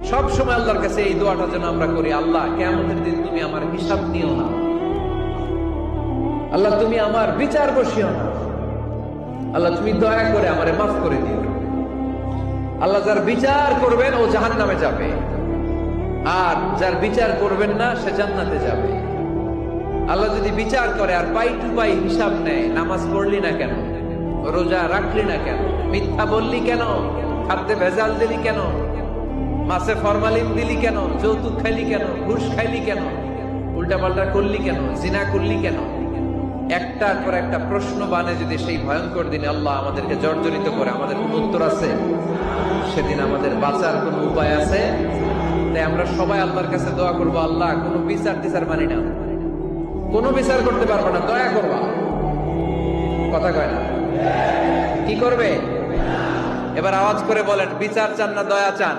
সব সময় আল্লাহর কাছে এই দোয়াটা যেন আমরা করি, আল্লাহ কিয়ামতের দিন তুমি আমার হিসাব নিও না, আল্লাহ তুমি আমার বিচার বসিও না, আল্লাহ তুমি দয়া করে আমারে মাফ করে দিও। আল্লাহ যার বিচার করবেন ও জাহান্নামে যাবে, আর যার বিচার করবেন না সে জান্নাতে যাবে। আল্লাহ যদি বিচার করে আর পাই টু পাই হিসাব নেয়, নামাজ পড়লি না কেন, রোজা রাখলি না কেন, মিথ্যা বললি কেন, খাদ্যে ভেজাল দিলি কেন, মাছে ফরমালিন দিলি কেন, যৌতুক খাইলি কেন, ঘুষ খাইলি কেন, উল্টাপাল্টা করলি কেন, জিনা করলি কেন, একটার পর একটা প্রশ্ন বানে যদি সেই ভয়ঙ্কর দিনে আল্লাহ আমাদেরকে জর্জরিত করে, আমাদের কোন উত্তর আছে? সেদিন আমাদের বাঁচার কোন উপায় আছে? তাই আমরা সবাই আল্লাহর কাছে দোয়া করবো, আল্লাহ কোনো বিচার টিচার মানি না, কোনো বিচার করতে পারবো না, দয়া করবা। কথা কয় না? কি করবে? এবার আওয়াজ করে বলেন, বিচার চান না দয়া চান?